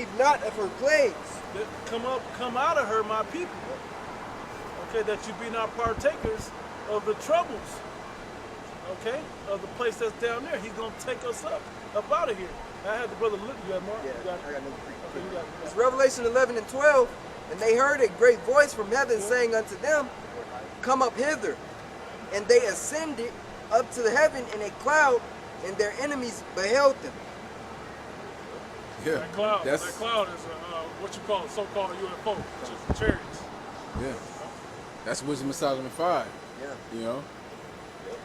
receive not of her plagues. Come out of her, my people. Okay, that you be not partakers of the troubles. Okay, of the place that's down there. He's gonna take us up out of here. I had the brother look. You got Mark? Yeah, You got I got another okay, you got it. It's Revelation 11 and 12. And they heard a great voice from heaven saying unto them, come up hither. And they ascended up to the heaven in a cloud, and their enemies beheld them. Yeah, That cloud is what you call a so-called UFO, which is chariots. Yeah, that's Wisdom of Solomon 5. Yeah. You know,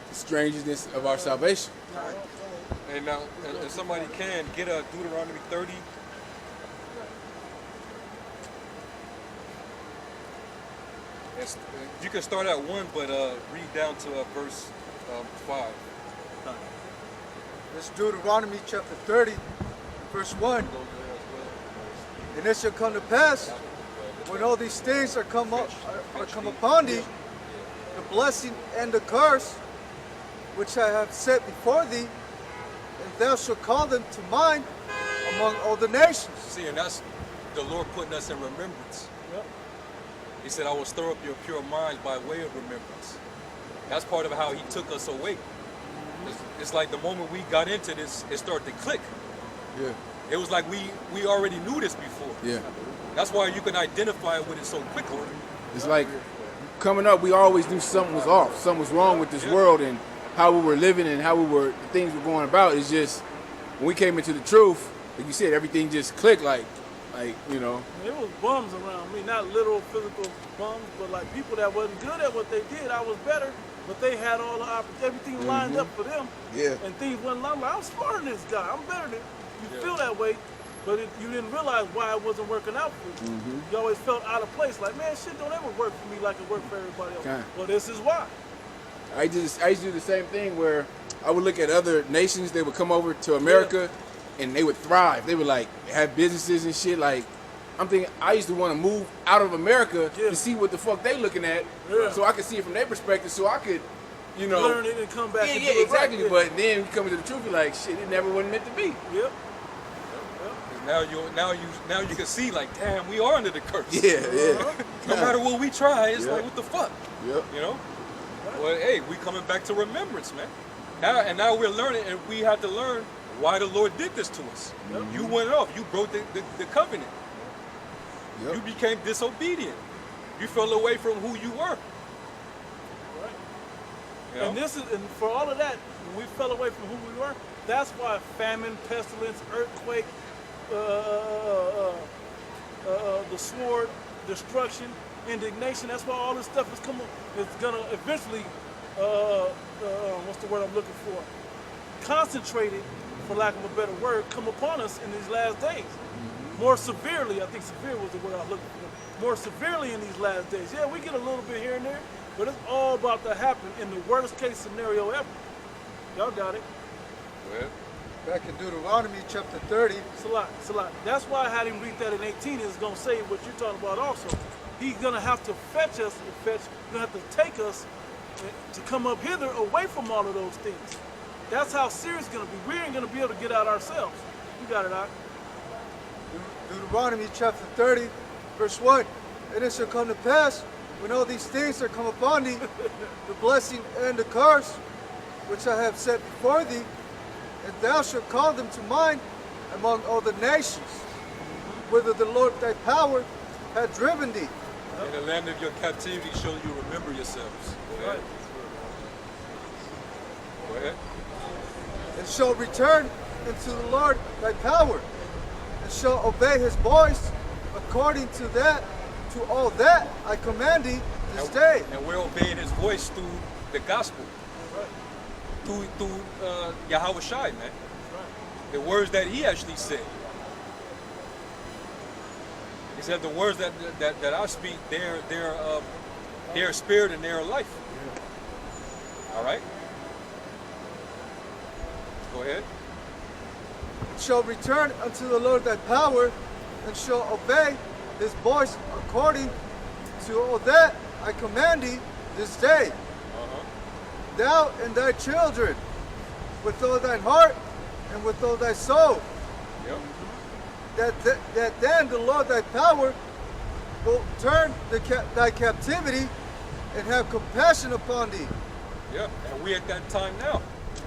the strangeness of our salvation. Hey, now, if somebody can get a Deuteronomy 30. You can start at 1, but read down to verse 5. It's Deuteronomy chapter 30, verse 1. And it shall come to pass, when all these things are come upon thee, the blessing and the curse, which I have set before thee, and thou shalt call them to mind among all the nations. See, and that's the Lord putting us in remembrance. Yep. He said, I will stir up your pure minds by way of remembrance. That's part of how he took us away. It's like the moment we got into this, it started to click. Yeah. It was like we already knew this before. Yeah. That's why you can identify with it so quickly. It's like coming up, we always knew something was off, something was wrong with this world and how we were living and how things were going about. It's just when we came into the truth, like you said, everything just clicked. Like you know. There was bums around me, not literal physical bums, but like people that wasn't good at what they did. I was better, but they had all the everything lined up for them. Yeah. And things wasn't lined up. I'm smarter than this guy. I'm better than you. Feel that way, but you didn't realize why it wasn't working out for you. You always felt out of place. Like, man, shit don't ever work for me like it worked for everybody else. Okay. Well, this is why. I used to do the same thing where I would look at other nations. They would come over to America, and they would thrive. They would like have businesses and shit. Like I'm thinking, I used to want to move out of America to see what the fuck they looking at, so I could see it from their perspective, so I could, you know, learn it and come back. Yeah, and yeah, do it exactly. Right. But then you come to the truth, you're like, shit, it never wasn't meant to be. Yep. Now you can see like, damn, we are under the curse. Yeah, yeah. No matter what we try, it's like, what the fuck? Yep. You know? Well, hey, we coming back to remembrance, man. Now we're learning, and we have to learn why the Lord did this to us. You went off. You broke the covenant. Yep. You became disobedient. You fell away from who you were. Right. You know? And for all of that, when we fell away from who we were, that's why famine, pestilence, earthquake, the sword, destruction, indignation. That's why all this stuff is gonna eventually, what's the word I'm looking for? Concentrated, for lack of a better word, come upon us in these last days. More severely, I think severe was the word I was looking for. More severely in these last days. Yeah, we get a little bit here and there, but it's all about to happen in the worst case scenario ever. Y'all got it. Well, Back in Deuteronomy chapter 30, It's a lot. It's a lot. That's why I had him read that in 18. Is going to say what you're talking about also. He's going to have to fetch us. He's going to have to take us to come up hither away from all of those things. That's how serious it's going to be. We ain't going to be able to get out ourselves. You got it, Doc. Deuteronomy chapter 30, verse 1. And it shall come to pass, when all these things are come upon thee, the blessing and the curse, which I have set before thee, and thou shalt call them to mind among all the nations, whither the Lord thy power hath driven thee. in the land of your captivity shall you remember yourselves. Go ahead. Go ahead. And shall return unto the Lord thy power, and shall obey his voice according to all that I command thee this day. And we're obeying his voice through the gospel. Through Yahweh Shai, man. The words that he actually said. He said the words that I speak, they're spirit and they're life. All right? Go ahead. Shall return unto the Lord thy power, and shall obey his voice according to all that I command thee this day. Thou and thy children, with all thine heart and with all thy soul. Yep. that then the Lord thy power will turn thy captivity and have compassion upon thee. Yeah, and we at that time now,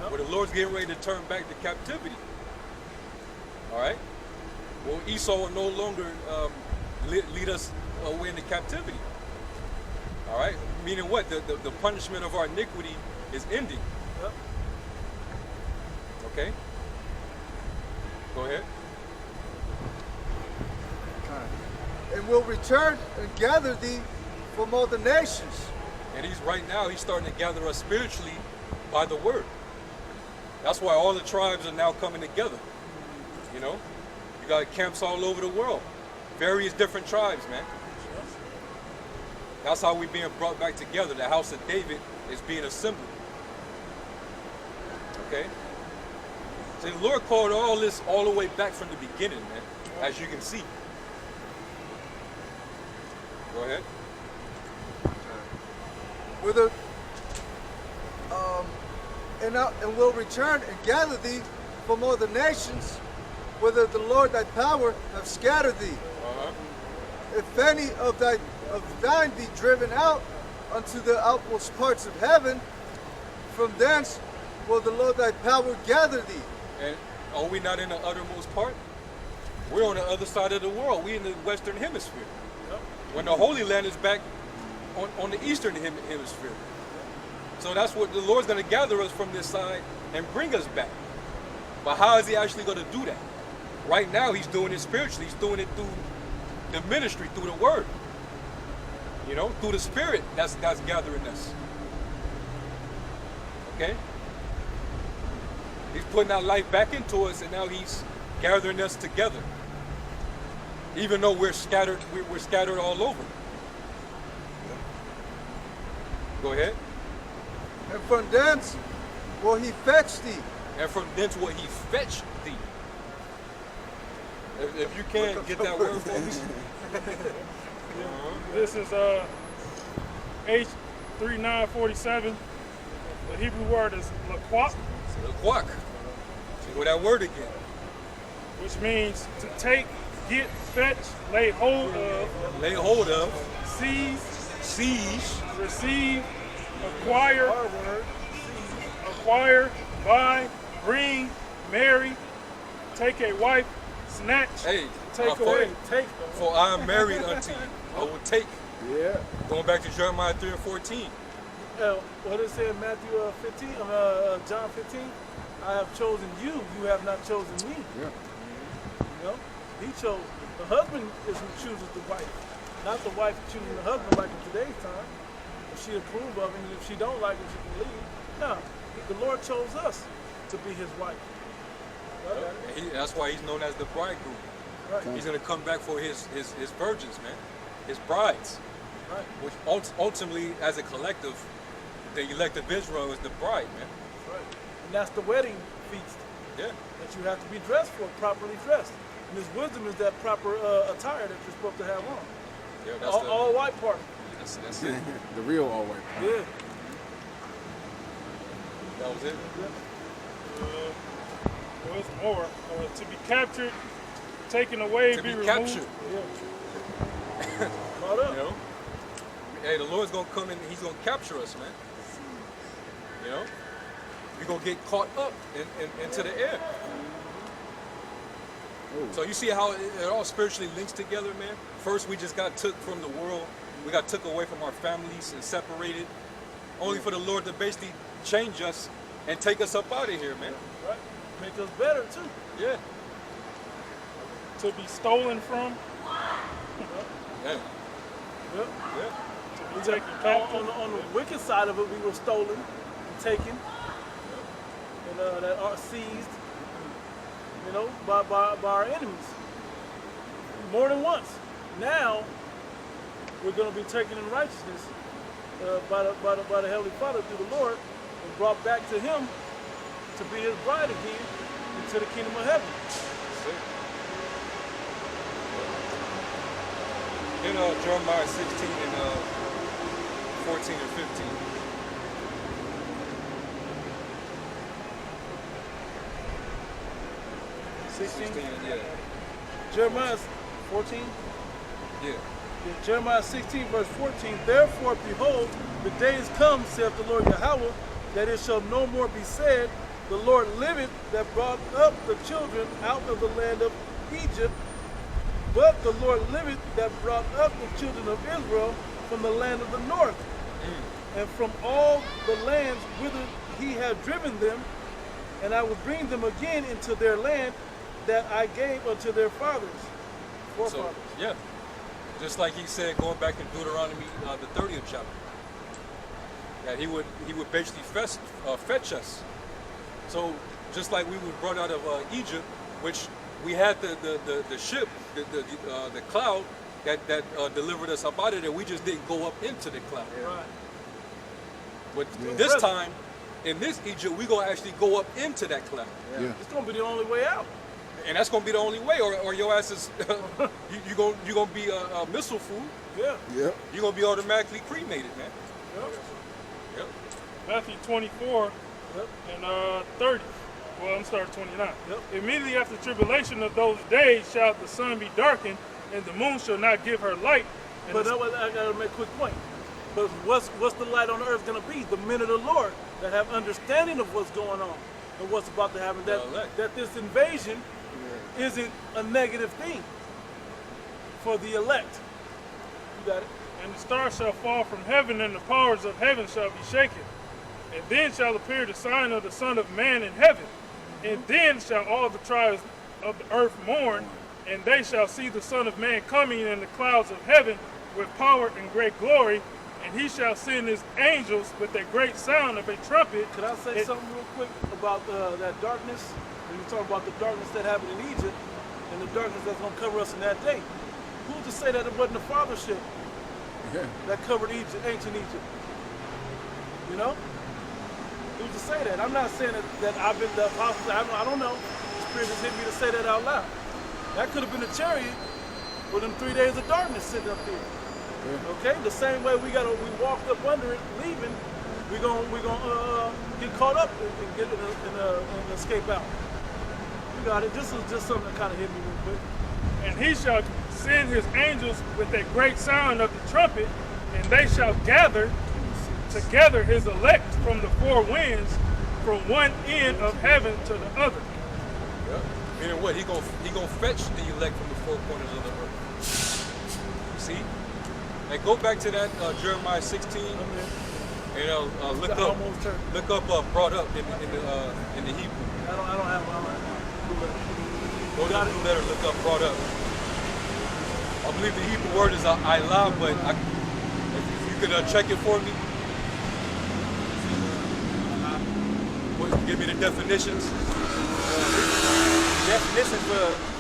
where the Lord's getting ready to turn back the captivity. All right? Well, Esau will no longer lead us away into captivity. All right? Meaning what? The punishment of our iniquity is ending. Yep. Okay? Go ahead. And will return and gather thee from all the nations. And he's starting to gather us spiritually by the word. That's why all the tribes are now coming together. You know? You got camps all over the world. Various different tribes, man. That's how we're being brought back together. The house of David is being assembled. Okay? So the Lord called all this all the way back from the beginning, man. As you can see. Go ahead. Whither and will return and gather thee from all the nations, whither the Lord thy power have scattered thee. If any of thine be driven out unto the outmost parts of heaven, from thence will the Lord thy power gather thee. And are we not in the uttermost part? We're on the other side of the world. We're in the Western Hemisphere. When the Holy Land is back on the Eastern Hemisphere. So that's what the Lord's going to gather us from this side and bring us back. But how is he actually going to do that? Right now, he's doing it spiritually. He's doing it through the ministry, through the word. You know, through the spirit that's gathering us. Okay? He's putting that life back into us, and now he's gathering us together. Even though we're scattered all over. Go ahead. And from thence will he fetch thee. And from thence will he fetch thee. If you can get that word for me. This is H3947. The Hebrew word is laquak, Laquak. See that word again. which means to take, get, fetch, lay hold of, Lay hold of, seize, seize, receive, acquire, acquire, buy, bring, marry, take a wife, snatch, hey, take my away, friend, take. for I am married unto you. I will take. Yeah. Going back to Jeremiah 3 and 14. What it say in Matthew 15, John 15? I have chosen you, you have not chosen me. Yeah. You know? He chose. The husband is who chooses the wife, not the wife choosing the husband like in today's time. If she approve of him, if she don't like him, she can leave. No, the Lord chose us to be his wife. That's why he's known as the bridegroom. Right. He's going to come back for his virgins, man. His brides. Right. Which ultimately, as a collective, the elect of Israel is the bride, man. Right. And that's the wedding feast Yeah. that you have to be dressed for, properly dressed. And his wisdom is that proper attire that you're supposed to have on. Yeah, that's All white part. that's it. The real all white. Yeah. That was it. There's more. To be captured, taken away, To be removed. captured. Yeah. Caught up. You know? Hey, the Lord's going to come in and he's going to capture us, man. You know? We're going to get caught up into the air. So you see how it all spiritually links together, man? First, we just got took from the world. We got took away from our families and separated. Only for the Lord to basically change us and take us up out of here, man. Right. Make us better, too. Yeah. To be stolen from, Yeah. Yep. Yeah. to be taken captive. On the wicked side of it, we were stolen and taken, and that are seized, you know, by our enemies. More than once. Now we're going to be taken in righteousness by the Heavenly Father through the Lord and brought back to Him to be His bride again into the kingdom of heaven. In Jeremiah 16 and 14 and 15. Sixteen. Yeah. Jeremiah 14? Yeah. Yeah, Jeremiah 16, verse 14. Therefore, behold, the days come, saith the Lord Yahweh, that it shall no more be said, the Lord liveth that brought up the children out of the land of Egypt, but the Lord liveth that brought up the children of Israel from the land of the north, and from all the lands whither he had driven them, and I will bring them again into their land that I gave unto their forefathers. So, yeah. Just like he said, going back in Deuteronomy, the 30th chapter, that he would basically fetch us. So just like we were brought out of Egypt, which we had the ship, the cloud that delivered us up out of there. We just didn't go up into the cloud. Right. But this time, in this Egypt, we gonna actually go up into that cloud. Yeah. It's gonna be the only way out. And that's gonna be the only way, or your ass is you gonna be a missile food. Yeah. Yep. You're gonna be automatically cremated, man. Yep. Yep. Matthew 24 Yep. and 30. Well, I'm starting 29. Yep. Immediately after tribulation of those days shall the sun be darkened, and the moon shall not give her light. And But the- that was, I gotta make a quick point. But what's the light on the earth gonna be? The men of the Lord that have understanding of what's going on and what's about to happen. The elect. That this invasion isn't a negative thing for the elect. You got it? And the stars shall fall from heaven, and the powers of heaven shall be shaken. And then shall appear the sign of the Son of Man in heaven. And then shall all the tribes of the earth mourn, and they shall see the Son of Man coming in the clouds of heaven with power and great glory. And he shall send his angels with a great sound of a trumpet. Could I say something real quick about that darkness? When you talk about the darkness that happened in Egypt and the darkness that's going to cover us in that day. Who's to say that it wasn't the fathership Yeah. that covered Egypt, ancient Egypt? You know? Who's to say that? I'm not saying that I've been the apostle. I don't know. The Spirit just hit me to say that out loud. That could have been a chariot with them 3 days of darkness sitting up there. Yeah. Okay, the same way we walked up under it, leaving, we gonna get caught up and get and escape out. You got it. This is just something that kind of hit me real quick. And he shall send his angels with a great sound of the trumpet, and they shall gather together his elect from the four winds, from one end of heaven to the other. Yep. Meaning what? He gonna fetch the elect from the four corners of the earth. You see? And go back to that Jeremiah 16 and look up brought up in the Hebrew. I don't have Go to the letter, look up brought up. I believe the Hebrew word is ilah, but if you could check it for me. Give me the definitions. Definition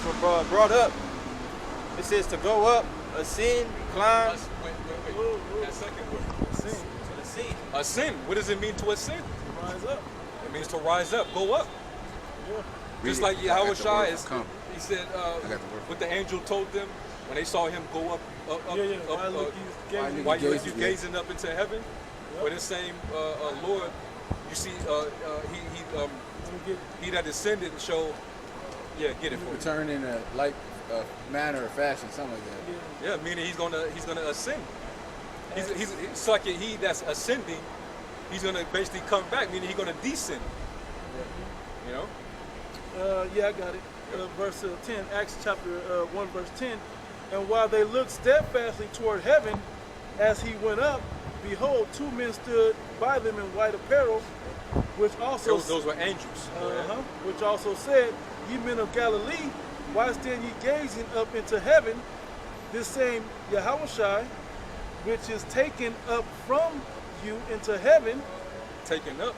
for brought up. It says to go up, ascend, climb. Wait. That second word. Ascend. Ascend. What does it mean to ascend? Rise up. It means to rise up, go up. Yeah. Just Read like it. I got Yahweh the Shai word is, for come. he said, got the word for what the angel told them when they saw him go up, Yeah. Why look you gazing? why you Gazing, gazing up into heaven? For this same Lord, you see, he that ascended and showed, get it for me. Return in a like manner or fashion, something like that. Yeah, meaning he's gonna ascend. It's like he that's ascending, he's gonna basically come back, meaning he's gonna descend. You know? Yeah, I got it. Verse 10, Acts chapter 1, verse 10. And while they looked steadfastly toward heaven, as he went up, behold, two men stood by them in white apparel, which also Those were angels. which also said, Ye men of Galilee, why stand ye gazing up into heaven? This same Yahushua, which is taken up from you into heaven, Taken up.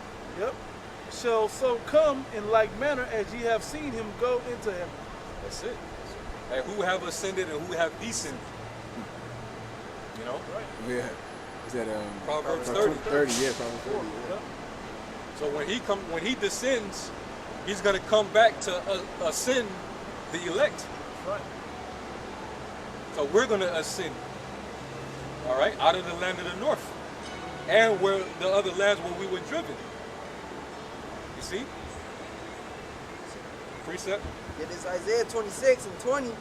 shall so come in like manner as ye have seen him go into heaven. That's it. And who have ascended and who have descended. You know? Yeah. Is that Proverbs 30, 30. yeah, Proverbs 30. Yeah. So when he descends, he's gonna come back to ascend the elect. Right. So we're gonna ascend. All right, out of the land of the north, and where the other lands where we were driven. You see? Precept. It is Isaiah 26 and 20.